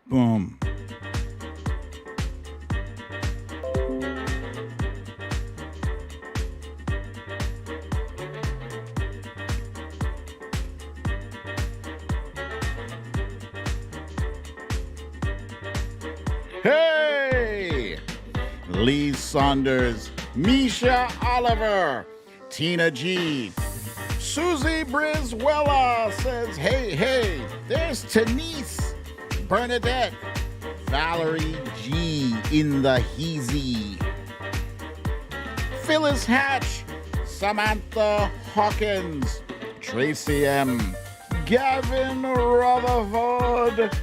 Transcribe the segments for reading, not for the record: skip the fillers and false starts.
Boom. Hey! Lee Saunders, Misha Oliver, Tina G, Susie Briswella says, hey, there's Tanise, Bernadette, Valerie G in the Heezy, Phyllis Hatch, Samantha Hawkins, Tracy M, Gavin Rutherford,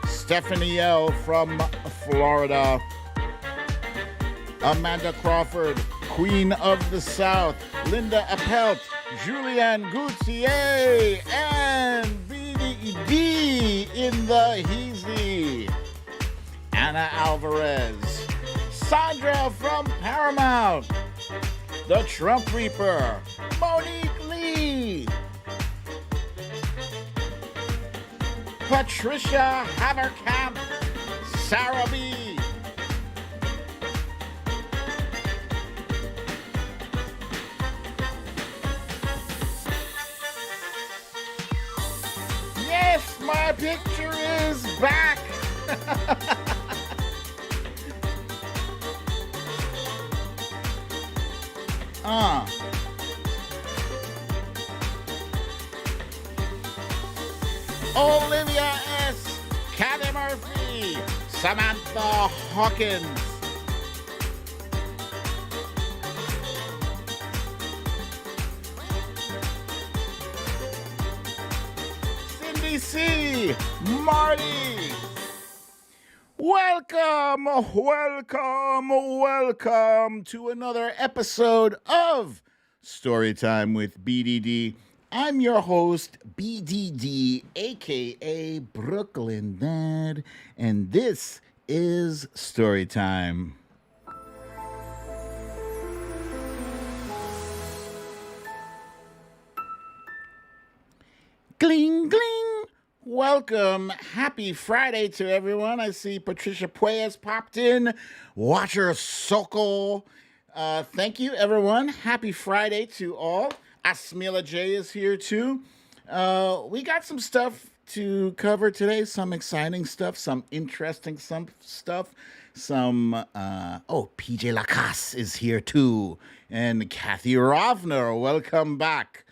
Stephanie L from Florida, Amanda Crawford, Queen of the South, Linda Appelt, Julianne Gauthier, and BDD in the Heezy, Anna Alvarez, Sandra from Paramount, The Trump Reaper, Monique Lee, Patricia Haverkamp, Sarah B, yes, my picture is back. Olivia S., Kathy Murphy, Samantha Hawkins, Cindy C., Marty. Welcome to another episode of Storytime with BDD. I'm your host, BDD, aka Brooklyn Dad, and this is Storytime. Gling, gling. Welcome. Happy Friday to everyone. I see Patricia Pueyas popped in. Watcher Sokol. Thank you, everyone. Happy Friday to all. Asmila J is here too. We got some stuff to cover today. Some exciting stuff, some interesting stuff. PJ Lacasse is here too. And Kathy Rovner, welcome back.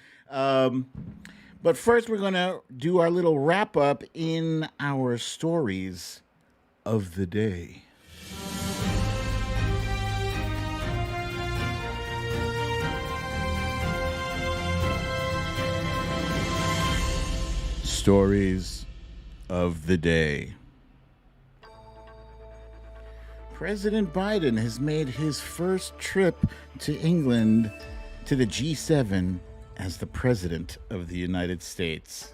But first, we're going to do our little wrap up in our stories of the day. Stories of the day. President Biden has made his first trip to England to the G7 as the President of the United States.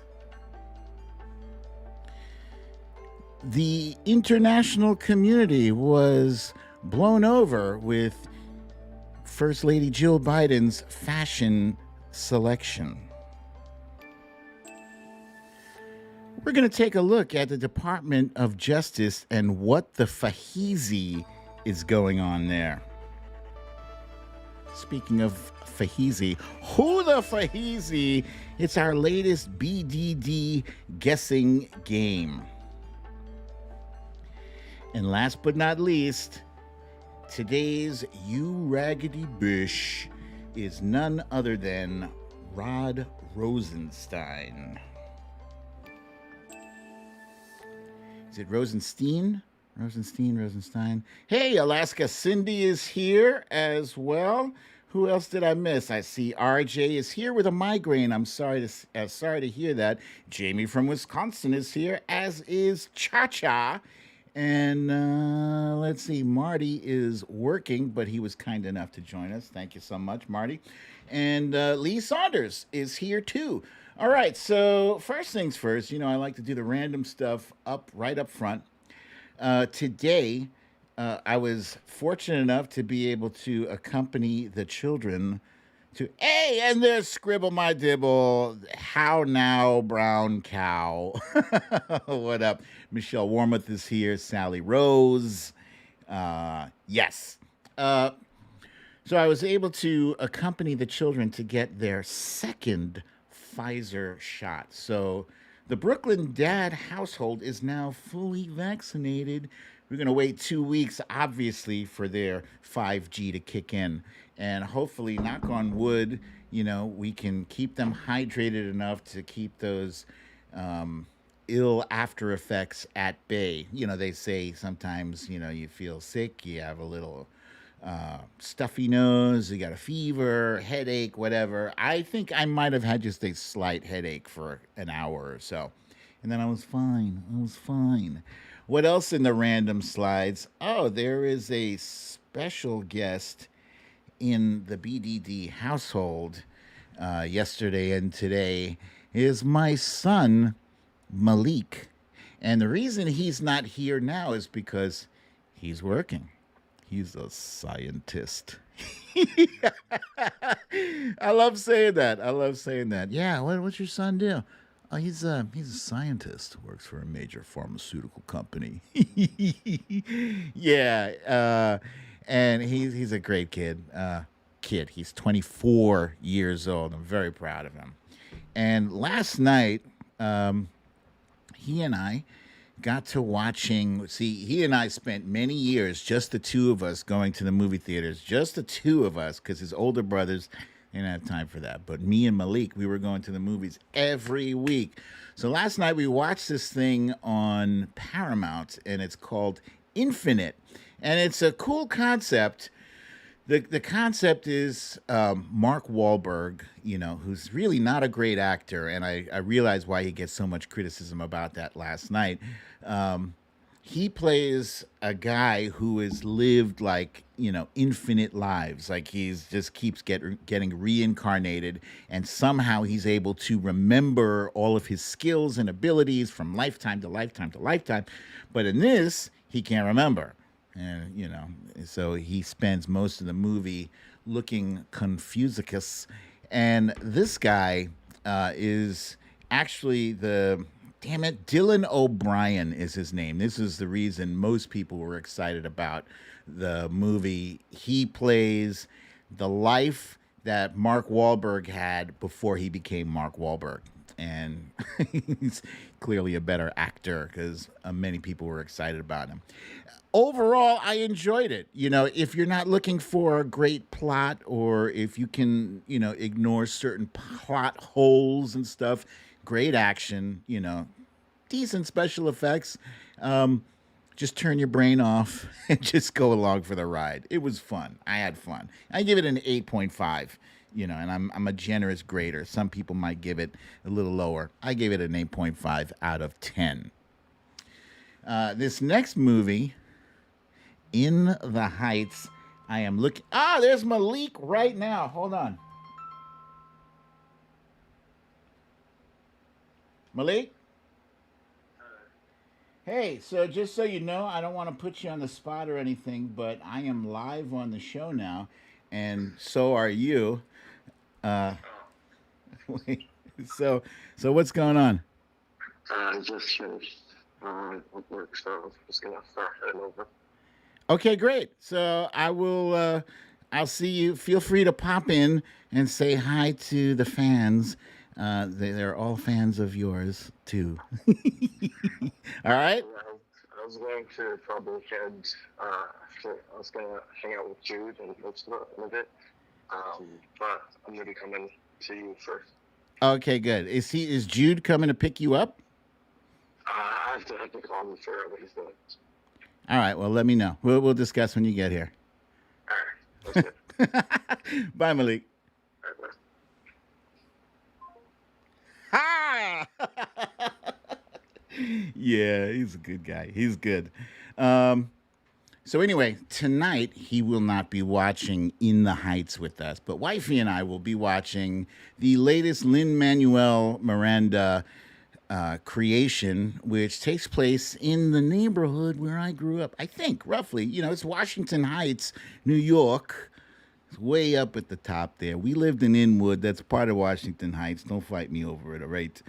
The international community was blown over with First Lady Jill Biden's fashion selection. We're going to take a look at the Department of Justice and what the fahizi is going on there. Speaking of fahizi, who the fahizi? It's our latest BDD guessing game. And last but not least, today's You Raggedy Bush is none other than Rod Rosenstein. Is it Rosenstein? Rosenstein. Hey, Alaska Cindy is here as well. Who else did I miss? I see RJ is here with a migraine. I'm sorry to hear that. Jamie from Wisconsin is here, as is Cha-Cha. And let's see, Marty is working, but he was kind enough to join us. Thank you so much, Marty. And Lee Saunders is here too. All right, so first things first, I like to do the random stuff right up front. Today, I was fortunate enough to be able to accompany the children Hey, and there's Scribble My Dibble. How now, brown cow? What up? Michelle Warmoth is here. Sally Rose. Yes. Uh, so I was able to accompany the children to get their second Pfizer shot. So the Brooklyn Dad household is now fully vaccinated. We're going to wait 2 weeks, obviously, for their 5G to kick in. And hopefully, knock on wood, we can keep them hydrated enough to keep those um, ill after effects at bay. They say sometimes, you feel sick, you have a little stuffy nose, you got a fever, headache, whatever. I think I might have had just a slight headache for an hour or so. And then I was fine. I was fine. What else in the random slides? Oh, there is a special guest in the BDD household yesterday and today is my son, Malik. And the reason he's not here now is because he's working. He's a scientist. I love saying that. I love saying that. Yeah, what's your son do? Oh, he's a scientist. Works for a major pharmaceutical company. Yeah, and he's a great kid. He's 24 years old. I'm very proud of him. And last night, he and I got to watching. See, he and I spent many years, just the two of us, going to the movie theaters, just the two of us, because his older brothers didn't have time for that. But me and Malik, we were going to the movies every week. So last night we watched this thing on Paramount, and it's called Infinite. And it's a cool concept. The concept is Mark Wahlberg, who's really not a great actor, and I realized why he gets so much criticism about that last night. He plays a guy who has lived like infinite lives, like he's just keeps getting reincarnated, and somehow he's able to remember all of his skills and abilities from lifetime to lifetime to lifetime. But in this, he can't remember. And, so he spends most of the movie looking confusicus. And this guy is actually Dylan O'Brien is his name. This is the reason most people were excited about the movie. He plays the life that Mark Wahlberg had before he became Mark Wahlberg. And he's clearly a better actor because many people were excited about him. Overall, I enjoyed it. If you're not looking for a great plot, or if you can, ignore certain plot holes and stuff, great action, decent special effects. Just turn your brain off and just go along for the ride. It was fun. I had fun. I give it an 8.5. And I'm a generous grader. Some people might give it a little lower. I gave it an 8.5 out of 10. This next movie, In the Heights, I am looking. There's Malik right now. Hold on. Malik? Hey, so just so you know, I don't want to put you on the spot or anything, but I am live on the show now, and so are you. Uh, wait, so what's going on? I just finished work, so I'm just gonna start heading over. Okay, great. So I'll see you. Feel free to pop in and say hi to the fans. They're all fans of yours too. All right. I was going to probably head. I was gonna hang out with Jude and most of a bit, but I'm gonna be coming to you first. Okay, good. Is Jude coming to pick you up? I have to call him for what he's doing. All right. Well, let me know. We'll discuss when you get here. All right. That's good. Bye, Malik. All right, bye. Ha! Yeah, he's a good guy. He's good. So anyway, tonight he will not be watching In the Heights with us, but Wifey and I will be watching the latest Lin-Manuel Miranda creation, which takes place in the neighborhood where I grew up. I think roughly, it's Washington Heights, New York. It's way up at the top there. We lived in Inwood. That's part of Washington Heights. Don't fight me over it, all right?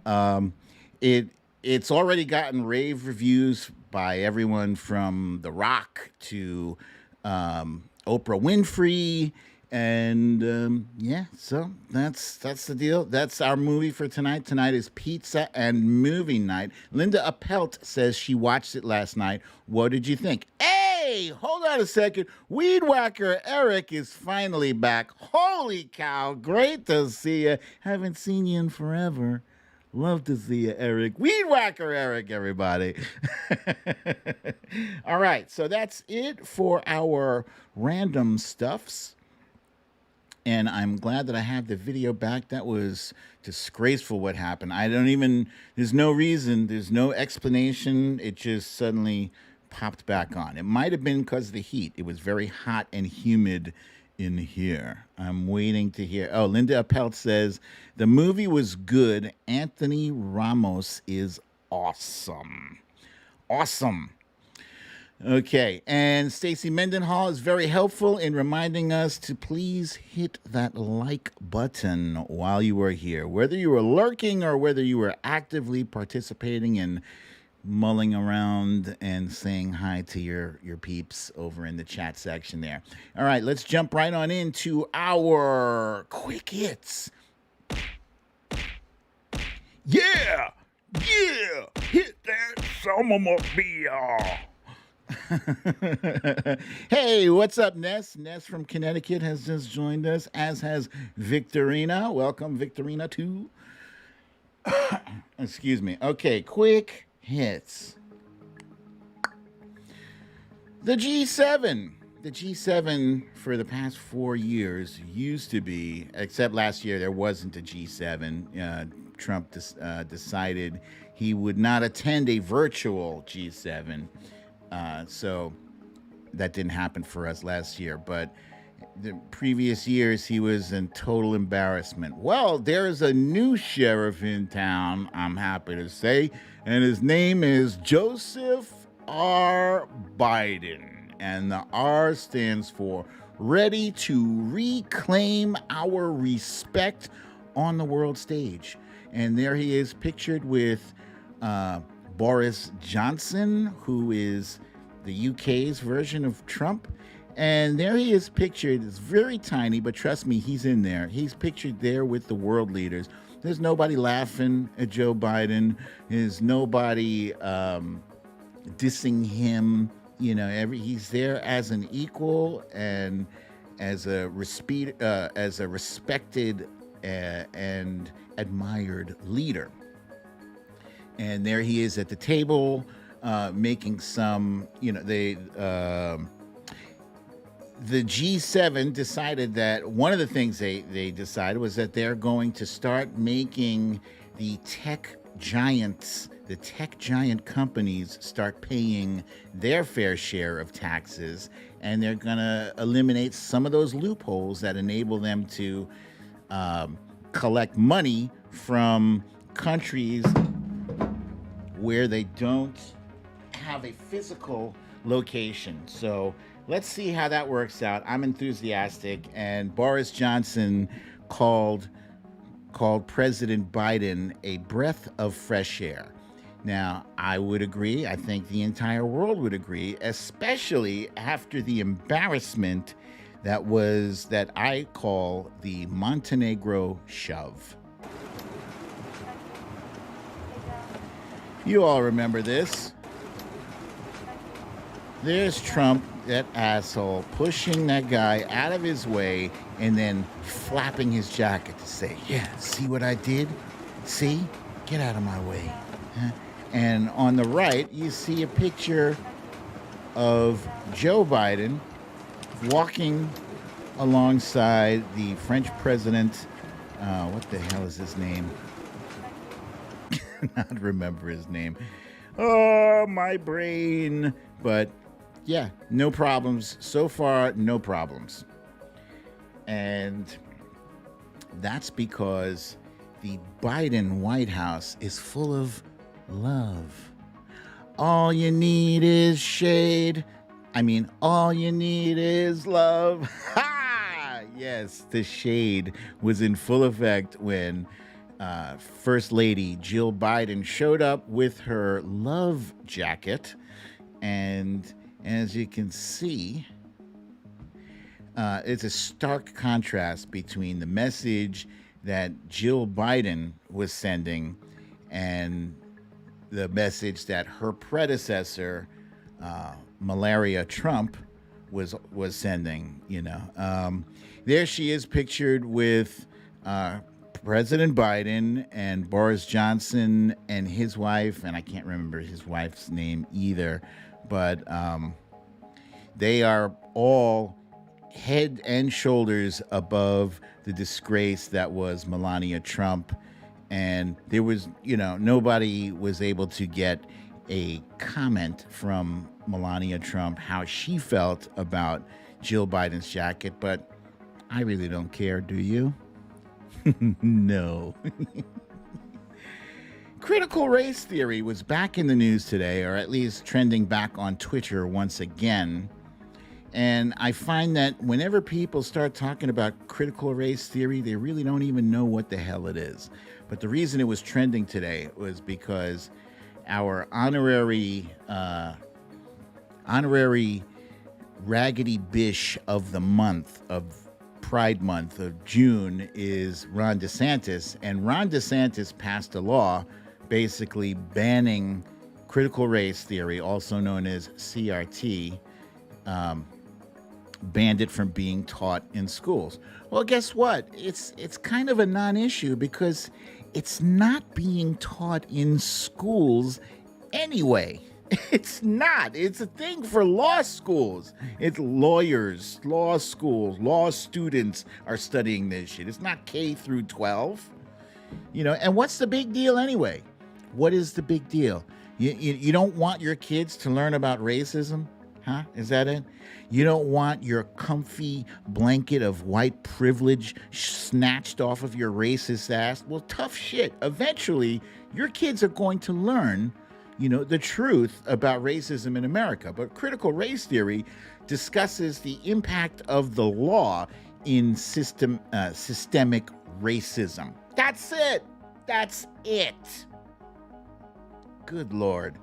Um, it it's already gotten rave reviews by everyone from The Rock to Oprah Winfrey, and yeah, so that's the deal. That's our movie for tonight. Tonight is pizza and movie night. Linda Appelt says she watched it last night. What did you think? Hey, hold on a second. Weed Whacker Eric is finally back. Holy cow! Great to see you. Haven't seen you in forever. Love to see you, Eric. Weed Whacker Eric, everybody. All right, so that's it for our random stuffs. And I'm glad that I have the video back. That was disgraceful what happened. There's no reason, there's no explanation. It just suddenly popped back on. It might have been because of the heat. It was very hot and humid in here. I'm waiting to hear. Oh, Linda Appelt says the movie was good. Anthony Ramos is awesome. Awesome. Okay, and Stacy Mendenhall is very helpful in reminding us to please hit that like button while you are here. Whether you were lurking or whether you were actively participating and mulling around and saying hi to your peeps over in the chat section there. All right, let's jump right on into our quick hits. Yeah! Yeah! Hit that Somomobile! Hey, what's up, Ness? Ness from Connecticut has just joined us, as has Victorina. Welcome, Victorina, too. Excuse me. Okay, quick hits. The G7. The G7 for the past 4 years used to be, except last year there wasn't a G7. Trump decided he would not attend a virtual G7. So that didn't happen for us last year. But the previous years, he was in total embarrassment. Well, there's a new sheriff in town, I'm happy to say, and his name is Joseph R. Biden. And the R stands for ready to reclaim our respect on the world stage. And there he is pictured with Boris Johnson, who is the UK's version of Trump. And there he is pictured. It's very tiny, but trust me, he's in there. He's pictured there with the world leaders. There's nobody laughing at Joe Biden. There's nobody dissing him. You know, he's there as an equal and as a respected and admired leader. And there he is at the table, making some, the G7 decided that one of the things they decided was that they're going to start making the tech giant companies start paying their fair share of taxes, and they're going to eliminate some of those loopholes that enable them to collect money from countries where they don't have a physical location. So let's see how that works out. I'm enthusiastic, and Boris Johnson called President Biden a breath of fresh air. Now, I would agree. I think the entire world would agree, especially after the embarrassment that I call the Montenegro shove. You all remember this. There's Trump, that asshole, pushing that guy out of his way and then flapping his jacket to say, yeah, see what I did? See? Get out of my way. Huh? And on the right, you see a picture of Joe Biden walking alongside the French president. What the hell is his name? Not remember his name. Oh, my brain. But yeah, no problems. So far, no problems. And that's because the Biden White House is full of love. All you need is shade. All you need is love. Ha! Yes, the shade was in full effect when First Lady Jill Biden showed up with her love jacket. And as you can see, it's a stark contrast between the message that Jill Biden was sending and the message that her predecessor, Malaria Trump, was sending. There she is pictured with President Biden and Boris Johnson and his wife, and I can't remember his wife's name either, but they are all head and shoulders above the disgrace that was Melania Trump. And there was, nobody was able to get a comment from Melania Trump how she felt about Jill Biden's jacket, but I really don't care, do you? No. Critical race theory was back in the news today, or at least trending back on Twitter once again. And I find that whenever people start talking about critical race theory, they really don't even know what the hell it is. But the reason it was trending today was because our honorary Raggedy Bish of the month, of Pride Month of June, is Ron DeSantis. And Ron DeSantis passed a law basically banning critical race theory, also known as CRT, banned it from being taught in schools. Well, guess what? It's kind of a non-issue because it's not being taught in schools anyway. It's not. It's a thing for law schools. It's lawyers, law schools, law students are studying this shit. It's not K through 12. And what's the big deal anyway? What is the big deal? You don't want your kids to learn about racism? Huh? Is that it? You don't want your comfy blanket of white privilege snatched off of your racist ass? Well, tough shit. Eventually, your kids are going to learn, the truth about racism in America. But critical race theory discusses the impact of the law in systemic racism. That's it. That's it. Good Lord.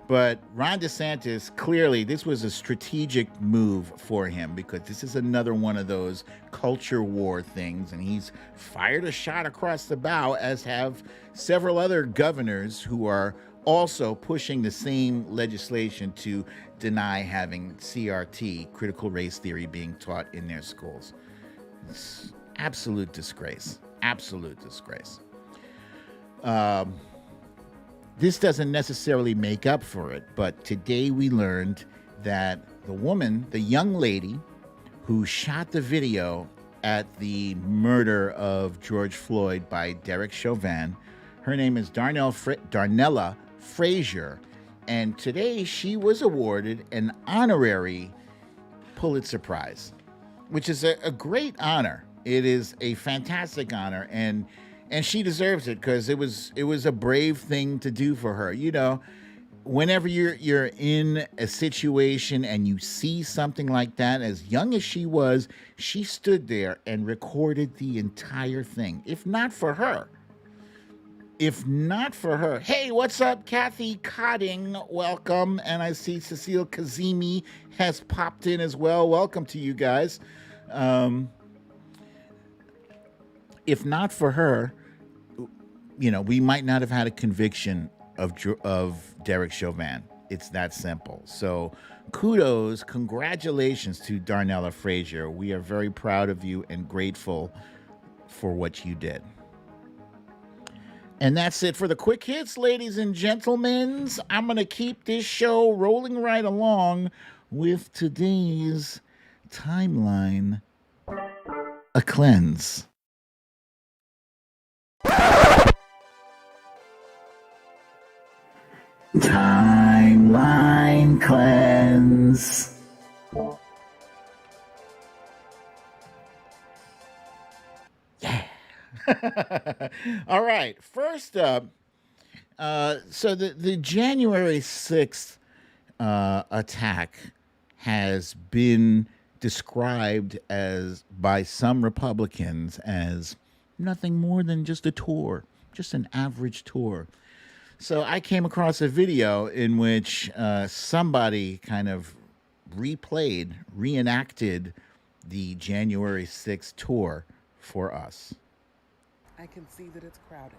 But Ron DeSantis, clearly, this was a strategic move for him because this is another one of those culture war things. And he's fired a shot across the bow, as have several other governors who are also pushing the same legislation to deny having CRT, critical race theory, being taught in their schools. It's absolute disgrace. Absolute disgrace. This doesn't necessarily make up for it, but today we learned that the young lady who shot the video at the murder of George Floyd by Derek Chauvin, her name is Darnella Frazier, and today she was awarded an honorary Pulitzer Prize, which is a great honor. It is a fantastic honor, and she deserves it because it was a brave thing to do for her. Whenever you're in a situation and you see something like that, as young as she was, she stood there and recorded the entire thing. If not for her, hey, what's up, Kathy Cotting? Welcome. And I see Cecile Kazemi has popped in as well. Welcome to you guys. If not for her, we might not have had a conviction of Derek Chauvin. It's that simple. So congratulations to Darnella Frazier. We are very proud of you and grateful for what you did. And that's it for the quick hits, ladies and gentlemen. I'm going to keep this show rolling right along with today's timeline, a cleanse. Timeline cleanse. Yeah. All right. First up, so the January 6th attack has been described as by some Republicans as nothing more than just a tour, just an average tour. So I came across a video in which somebody kind of reenacted the January 6th tour for us. I can see that it's crowded.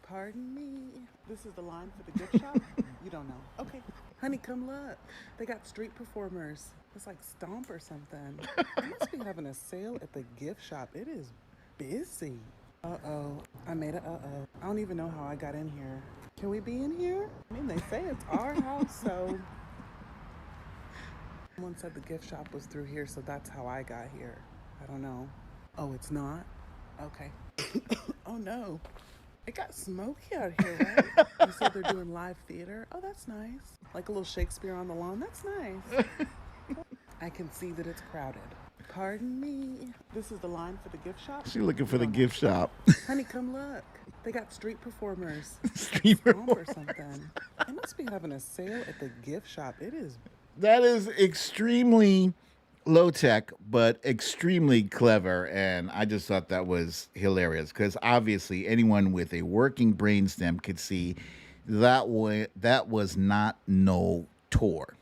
Pardon me. This is the line for the gift shop? You don't know. Okay. Honey, come look. They got street performers. It's like Stomp or something. They must be having a sale at the gift shop. It is busy. Uh-oh. I made a uh-oh. I don't even know how I got in here. Can we be in here? I mean, they say it's our house, so... Someone said the gift shop was through here, so that's how I got here. I don't know. Oh, it's not? Okay. Oh, no. It got smoky out here, right? You said they're doing live theater? Oh, that's nice. Like a little Shakespeare on the lawn? That's nice. I can see that it's crowded. Pardon me. This is the line for the gift shop? She's looking for the gift shop. Honey, come look. They got street performers. Street Stomp or performers. something. They must be having a sale at the gift shop. It is. That is extremely low tech, but extremely clever. And I just thought that was hilarious because obviously anyone with a working brainstem could see that was not no tour.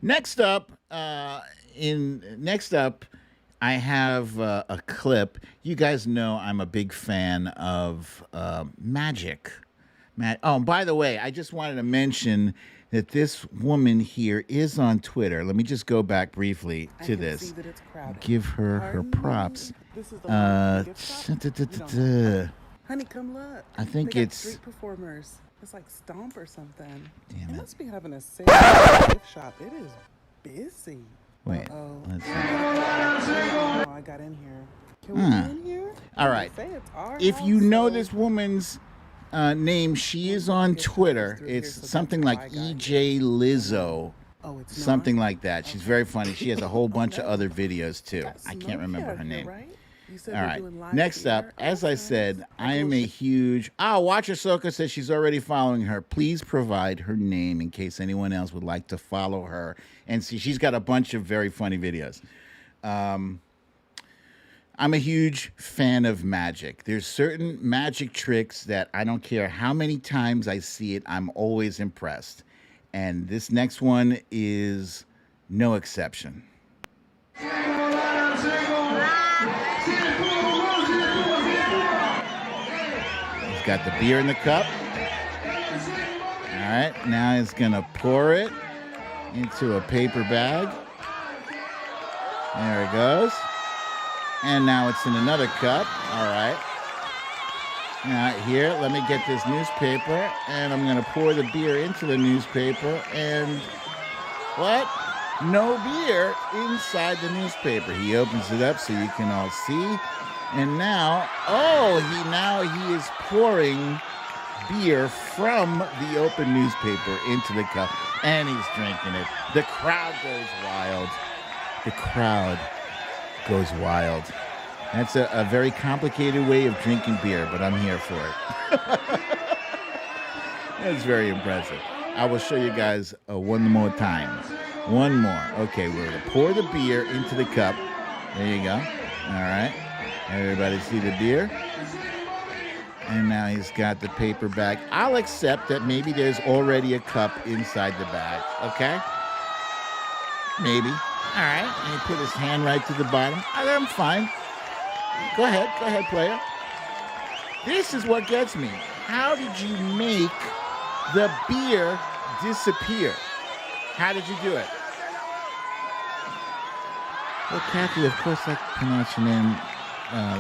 Next up, I have a clip. You guys know I'm a big fan of magic. Oh, by the way, I just wanted to mention that this woman here is on Twitter. Let me just go back briefly to this. Give her props. This is the line for the gift shop? You don't know. Honey, come look. I think They got it's street performers. It's like Stomp or something. Damn They it. must be having a sale at the gift shop. It is busy. Wait. Uh-oh. Let's see. Oh, I got in here. Can we be in here? All right. They say it's our If house, you know so- this woman's name, she is on Twitter. It's something like EJ Lizzo, Oh, it's something not? like that. She's very funny. She has a whole bunch of no. other videos too. Got I can't smoky remember out her here, name. right? You said All they're right. doing live Next up, theater? as Oh, I that's said, nice. I am a huge. Oh, Watch Ahsoka says she's already following her. Please provide her name in case anyone else would like to follow her and see. She's got a bunch of very funny videos. I'm a huge fan of magic. There's certain magic tricks that I don't care how many times I see it, I'm always impressed. And this next one is no exception. He's got the beer in the cup. All right, now he's gonna pour it into a paper bag. There it goes. And now it's in another cup. All right. Now here, let me get this newspaper, and I'm going to pour the beer into the newspaper. And what? No beer inside the newspaper. He opens it up so you can all see. And now, he is pouring beer from the open newspaper into the cup, and he's drinking it. The crowd goes wild. The crowd goes wild. That's a very complicated way of drinking beer, but I'm here for it. That's very impressive. I will show you guys one more time. One more. Okay, we're going to pour the beer into the cup. There you go. All right. Everybody see the beer? And now he's got the paper bag. I'll accept that maybe there's already a cup inside the bag. Okay? Maybe. All right. And he put his hand right to the bottom. I'm fine. Go ahead, player. This is what gets me. How did you make the beer disappear? How did you do it? Well, Kathy, of course I pronounce your name,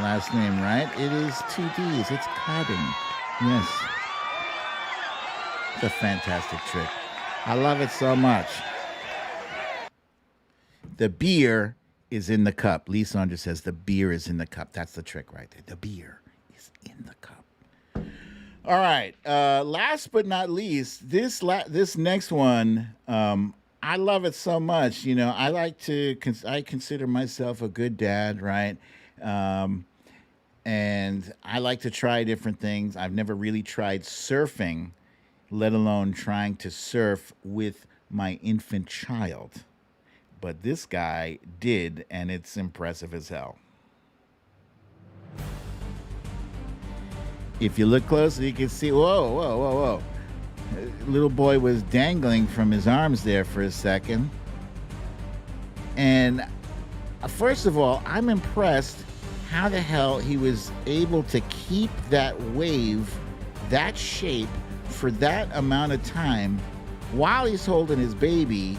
last name right. It is 2 D's. It's Cotton. Yes. It's a fantastic trick. I love it so much. The beer is in the cup. Lee Saunders says the beer is in the cup. That's the trick right there. The beer is in the cup. All right. Last but not least, this next one, I love it so much. You know, I consider myself a good dad, right? And I like to try different things. I've never really tried surfing, let alone trying to surf with my infant child. but this guy did, and it's impressive as hell. If you look closely, you can see, whoa, whoa, whoa, whoa. Little boy was dangling from his arms there for a second. And first of all, I'm impressed how the hell he was able to keep that wave, that shape, for that amount of time while he's holding his baby.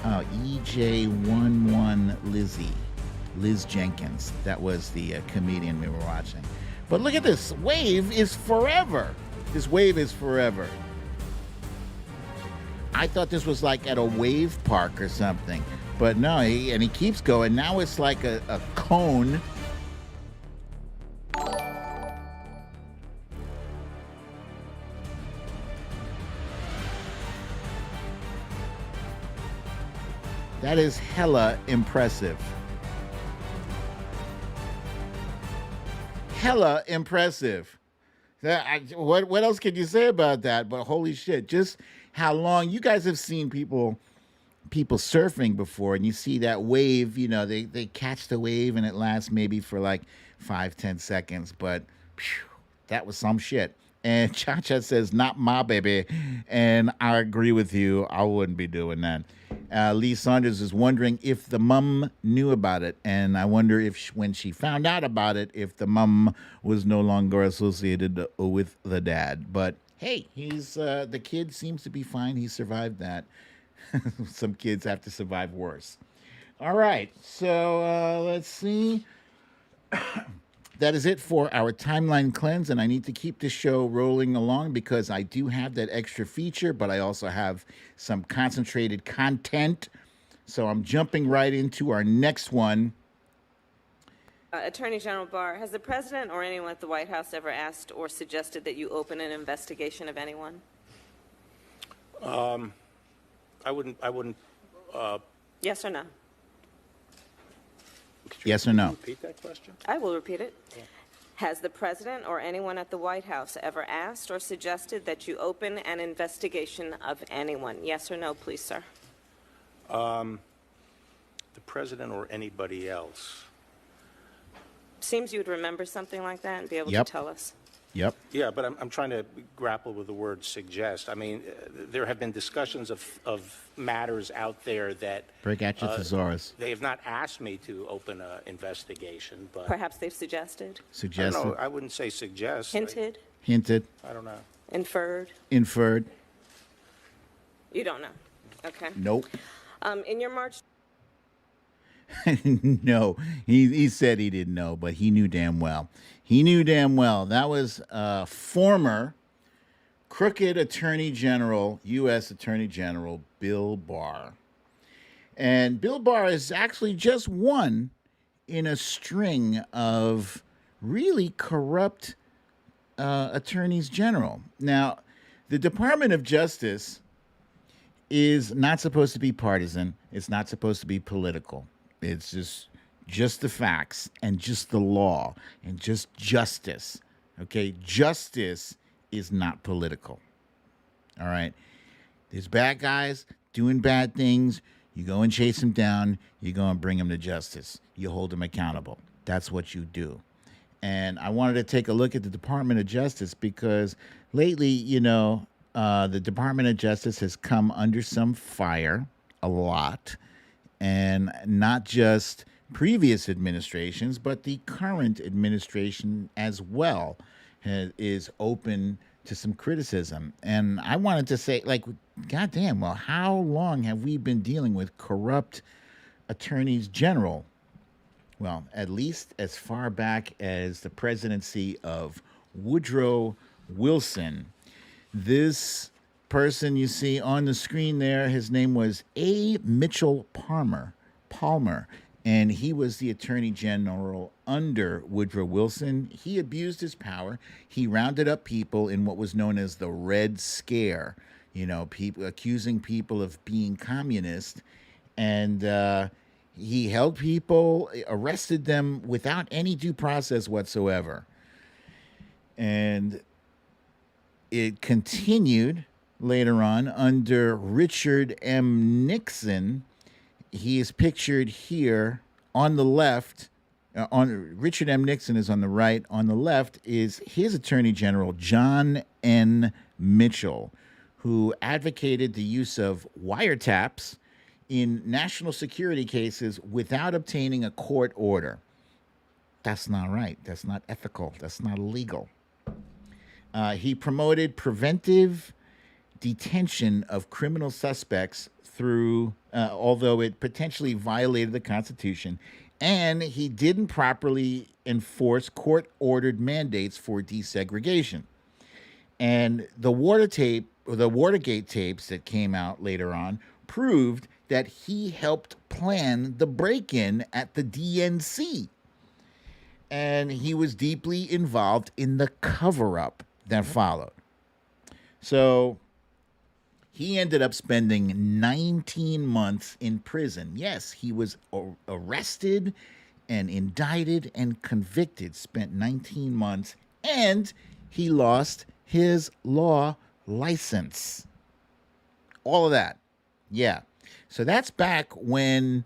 Oh, EJ11 Liz Jenkins. That was the comedian we were watching. But look at this. Wave is forever. This wave is forever. I thought this was like at a wave park or something. But no, he keeps going. Now it's like a cone. That is hella impressive. Hella impressive. What else could you say about that? But holy shit, just how long you guys have seen people surfing before, and you see that wave, they catch the wave and it lasts maybe for like 5-10 seconds, but phew, that was some shit. And Cha-Cha says, not my baby. And I agree with you. I wouldn't be doing that. Lee Saunders is wondering if the mom knew about it. And I wonder if when she found out about it, if the mom was no longer associated with the dad. But hey, the kid seems to be fine. He survived that. Some kids have to survive worse. All right. So let's see. That is it for our timeline cleanse, and I need to keep the show rolling along because I do have that extra feature, but I also have some concentrated content. So I'm jumping right into our next one. Attorney General Barr, has the president or anyone at the White House ever asked or suggested that you open an investigation of anyone? I wouldn't. Yes or no? Yes or no? Repeat that question? I will repeat it. Yeah. Has the president or anyone at the White House ever asked or suggested that you open an investigation of anyone? Yes or no, please, sir? The president or anybody else? Seems you would remember something like that and be able Yep. to tell us. Yep. Yeah, but I'm trying to grapple with the word suggest. I mean, there have been discussions of matters out there that Break out your thesaurus. they have not asked me to open an investigation, but Perhaps they've suggested, I don't Suggested. know. I wouldn't say suggest. hinted, Hinted. I don't know. inferred. Inferred. You don't know. Okay. Nope. In your March No, he said he didn't know, but he knew damn well. He knew damn well. That was former crooked Attorney General, U.S. Attorney General Bill Barr. And Bill Barr is actually just one in a string of really corrupt attorneys general. Now, the Department of Justice is not supposed to be partisan. It's not supposed to be political. It's just the facts and just the law and just justice. Okay? Justice is not political. All right? There's bad guys doing bad things. You go and chase them down. You go and bring them to justice. You hold them accountable. That's what you do. And I wanted to take a look at the Department of Justice because lately, the Department of Justice has come under some fire a lot. And not just previous administrations, but the current administration as well is open to some criticism. And I wanted to say, goddamn, well, how long have we been dealing with corrupt attorneys general? Well, at least as far back as the presidency of Woodrow Wilson. This person you see on the screen there, his name was A. Mitchell Palmer, and he was the attorney general under Woodrow Wilson. He abused his power. He rounded up people in what was known as the Red Scare, people accusing people of being communist, and he held people, arrested them without any due process whatsoever. And it continued later on under Richard M. Nixon. He is pictured here on the left. On Richard M. Nixon is on the right. On the left is his Attorney General, John N. Mitchell, who advocated the use of wiretaps in national security cases without obtaining a court order. That's not right. That's not ethical. That's not legal. He promoted preventive detention of criminal suspects through, although it potentially violated the Constitution, and he didn't properly enforce court-ordered mandates for desegregation. And the Watergate tapes that came out later on proved that he helped plan the break-in at the DNC. And he was deeply involved in the cover-up that followed. So he ended up spending 19 months in prison. Yes, he was arrested and indicted and convicted, spent 19 months, and he lost his law license. All of that. Yeah. So that's back when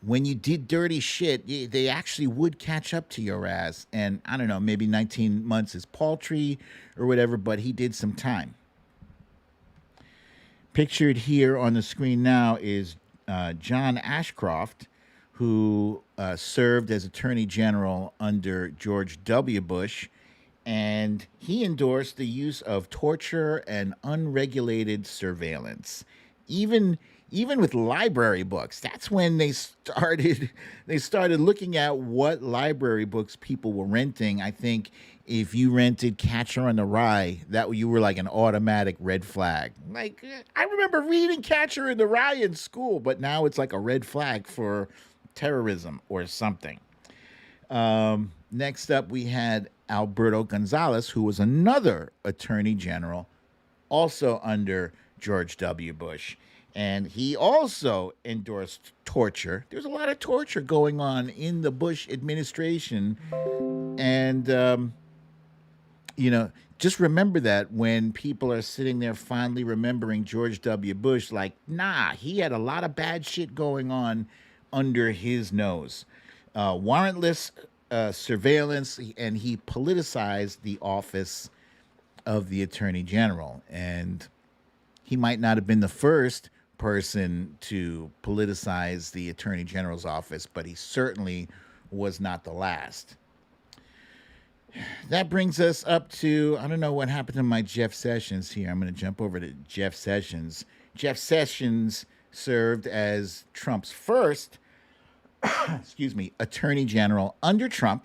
you did dirty shit, they actually would catch up to your ass. And I don't know, maybe 19 months is paltry or whatever, but he did some time. Pictured here on the screen now is John Ashcroft, who served as Attorney General under George W. Bush, and he endorsed the use of torture and unregulated surveillance. Even with library books, that's when they started looking at what library books people were renting. I think if you rented Catcher in the Rye, that you were like an automatic red flag. Like, I remember reading Catcher in the Rye in school, but now it's like a red flag for terrorism or something. Next up, we had Alberto Gonzales, who was another Attorney General, also under George W. Bush. And he also endorsed torture. There's a lot of torture going on in the Bush administration. And, just remember that when people are sitting there fondly remembering George W. Bush, like, nah, he had a lot of bad shit going on under his nose. Warrantless surveillance, and he politicized the office of the Attorney General. And he might not have been the first person to politicize the Attorney General's office, but he certainly was not the last. That brings us up to, I don't know what happened to my Jeff Sessions here. I'm going to jump over to Jeff Sessions. Jeff Sessions served as Trump's first, Attorney General under Trump,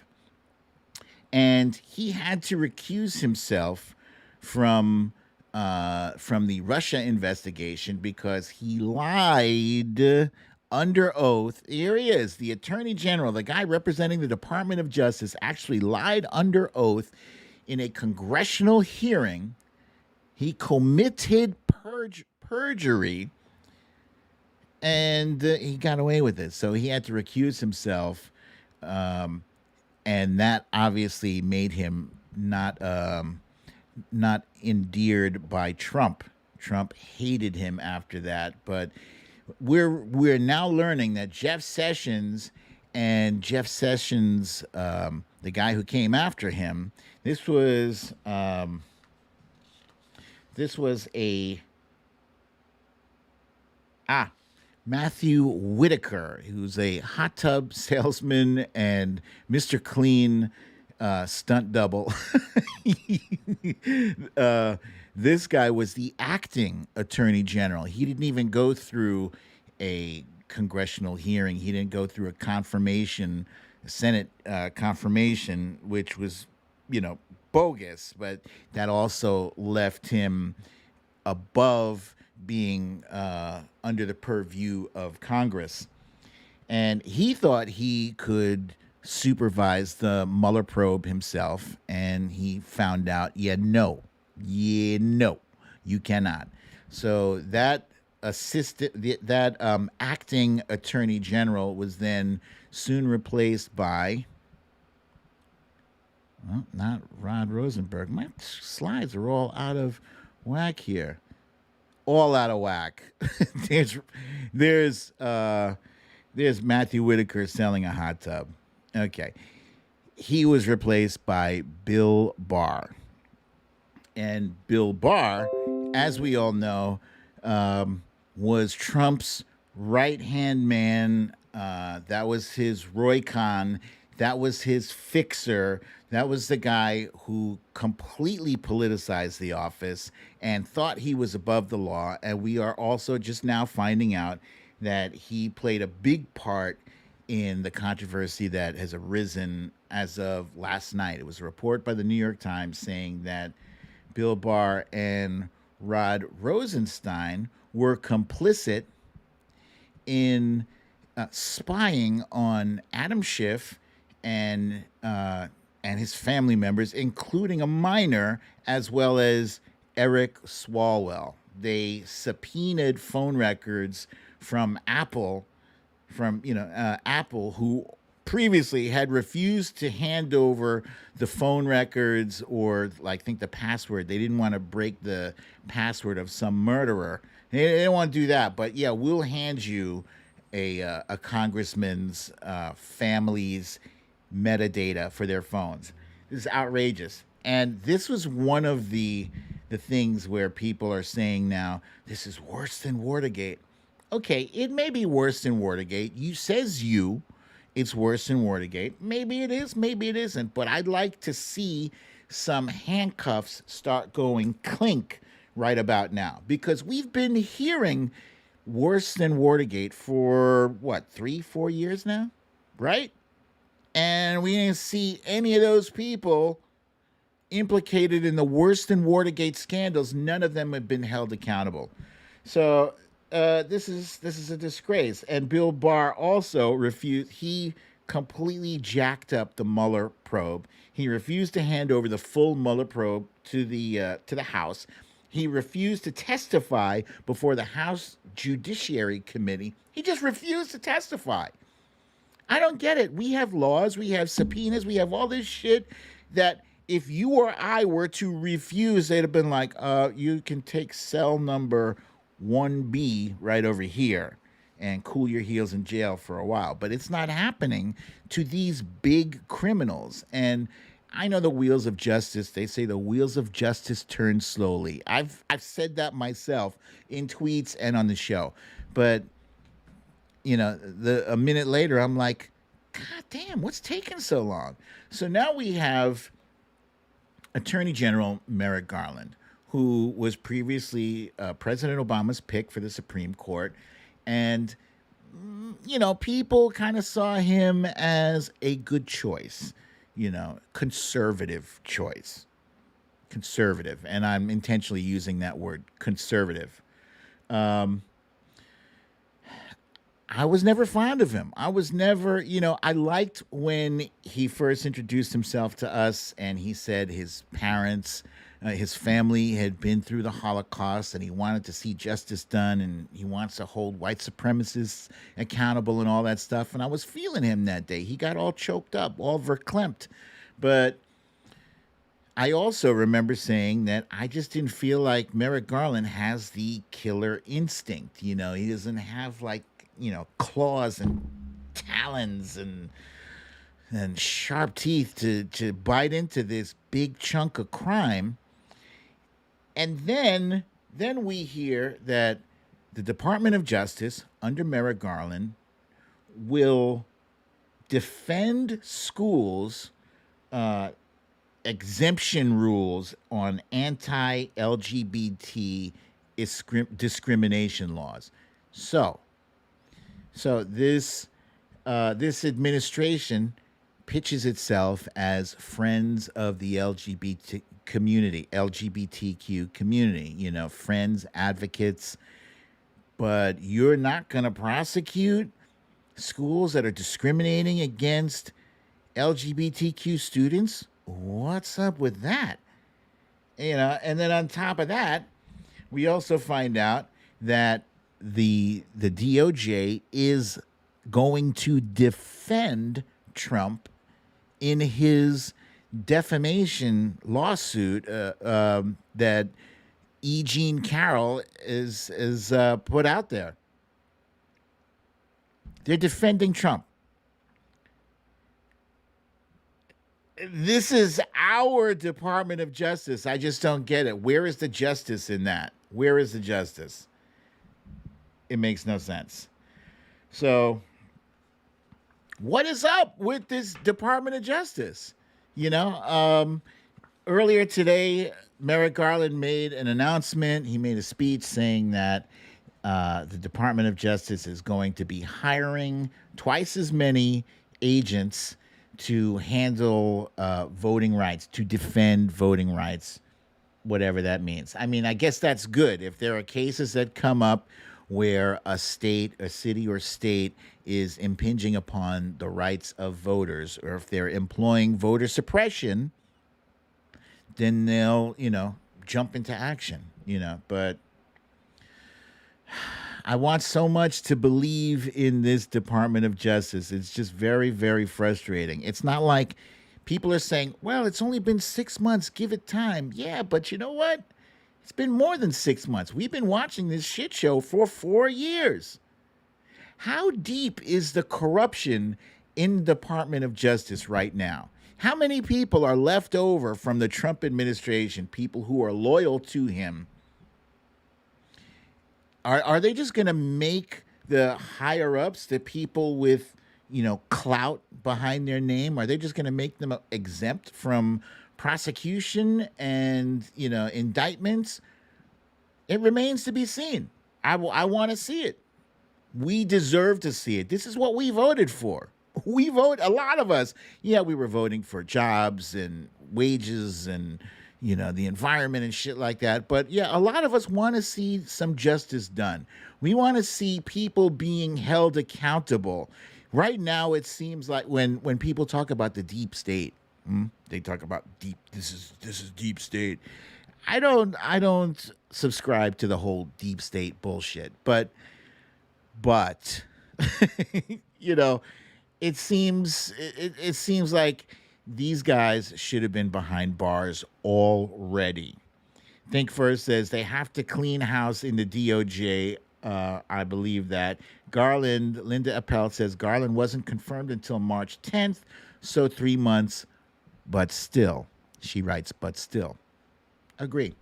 and he had to recuse himself from the Russia investigation because he lied under oath. Here he is, the Attorney General, the guy representing the Department of Justice, actually lied under oath in a congressional hearing. He committed perjury, and he got away with it. So he had to recuse himself, and that obviously made him not endeared by Trump. Trump hated him after that, but we're now learning that Jeff Sessions, the guy who came after him, this was Matthew Whitaker, who's a hot tub salesman and Mr. Clean stunt double. This guy was the acting Attorney General. He didn't even go through a congressional hearing. He didn't go through a Senate confirmation, which was, bogus, but that also left him above being under the purview of Congress. And he thought he could supervise the Mueller probe himself, and he found out, no, you cannot. So that acting Attorney General was then soon replaced by, not Rod Rosenberg. My slides are all out of whack here. all out of whack. there's there's there's Matthew Whitaker selling a hot tub. Okay. He was replaced by Bill Barr. And Bill Barr, as we all know, was Trump's right hand man. That was his Roy Khan. That was his fixer. That was the guy who completely politicized the office and thought he was above the law. And we are also just now finding out that he played a big part in the controversy that has arisen as of last night. It was a report by the New York Times saying that Bill Barr and Rod Rosenstein were complicit in spying on Adam Schiff and his family members, including a minor, as well as Eric Swalwell. They subpoenaed phone records from Apple, Apple, who previously had refused to hand over the phone records or, like, think the password. They didn't want to break the password of some murderer. They didn't want to do that. But yeah, we'll hand you a congressman's family's metadata for their phones. This is outrageous. And this was one of the things where people are saying now, this is worse than Watergate. Okay, it may be worse than Watergate. It's worse than Watergate. Maybe it is, maybe it isn't. But I'd like to see some handcuffs start going clink right about now. Because we've been hearing worse than Watergate for, what, 3-4 years now? Right? And we didn't see any of those people implicated in the worse than Watergate scandals. None of them have been held accountable. So this is a disgrace. And Bill Barr also refused. He completely jacked up the Mueller probe. He refused to hand over the full Mueller probe to the House. He refused to testify before the House Judiciary Committee. He just refused to testify. I don't get it. We have laws, we have subpoenas, we have all this shit that if you or I were to refuse, they'd have been like, you can take cell number 1B right over here and cool your heels in jail for a while. But it's not happening to these big criminals. And I know the wheels of justice, they say the wheels of justice turn slowly. I've said that myself in tweets and on the show. But a minute later, I'm like, God damn, what's taking so long? So now we have Attorney General Merrick Garland, who was previously President Obama's pick for the Supreme Court. And, people kind of saw him as a good choice, conservative choice. Conservative. And I'm intentionally using that word, conservative. I was never fond of him. I was never, I liked when he first introduced himself to us and he said his parents, his family had been through the Holocaust and he wanted to see justice done and he wants to hold white supremacists accountable and all that stuff. And I was feeling him that day. He got all choked up, all verklempt. But I also remember saying that I just didn't feel like Merrick Garland has the killer instinct. He doesn't have claws and talons and sharp teeth to bite into this big chunk of crime. And then we hear that the Department of Justice under Merrick Garland will defend schools' exemption rules on anti-LGBT discrimination laws. So this administration pitches itself as friends of the LGBTQ community, friends, advocates, but you're not going to prosecute schools that are discriminating against LGBTQ students? What's up with that? And then on top of that, we also find out that the DOJ is going to defend Trump in his defamation lawsuit that E. Jean Carroll is put out there. They're defending Trump. This is our Department of Justice. I just don't get it. Where is the justice in that? Where is the justice? It makes no sense. So, what is up with this Department of Justice? Earlier today, Merrick Garland made an announcement. He made a speech saying that the Department of Justice is going to be hiring twice as many agents to handle voting rights, to defend voting rights, whatever that means. I mean, I guess that's good. If there are cases that come up where a state, a city or state is impinging upon the rights of voters, or if they're employing voter suppression, then they'll, jump into action, But I want so much to believe in this Department of Justice. It's just very, very frustrating. It's not like people are saying, well, it's only been 6 months, give it time. Yeah, but you know what? It's been more than 6 months. We've been watching this shit show for 4 years. How deep is the corruption in the Department of Justice right now? How many people are left over from the Trump administration, people who are loyal to him? Are they just going to make the higher-ups, the people with, clout behind their name, are they just going to make them exempt from prosecution and, indictments? It remains to be seen. I want to see it. We deserve to see it. This is what we voted for. A lot of us, we were voting for jobs and wages and, the environment and shit like that. But a lot of us want to see some justice done. We want to see people being held accountable. Right now, it seems like when people talk about the deep state, they talk about this is deep state. I don't subscribe to the whole deep state bullshit. But it seems like these guys should have been behind bars already. Think First says they have to clean house in the DOJ. I believe that. Linda Appel says Garland wasn't confirmed until March 10th, so 3 months, but still. She writes, but still. Agree.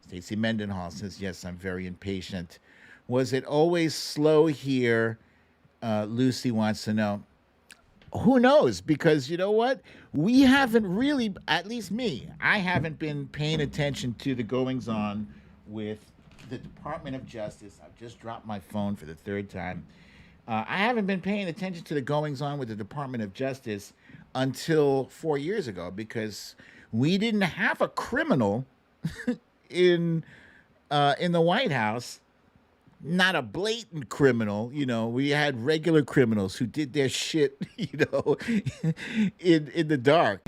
Stacey Mendenhall says, yes, I'm very impatient. Was it always slow here? Lucy wants to know. Who knows? Because you know what? We haven't really, at least me, I haven't been paying attention to the goings on with the Department of Justice. I've just dropped my phone for the third time. I haven't been paying attention to the goings on with the Department of Justice until 4 years ago, because we didn't have a criminal in the White House. Not a blatant criminal, we had regular criminals who did their shit, in the dark.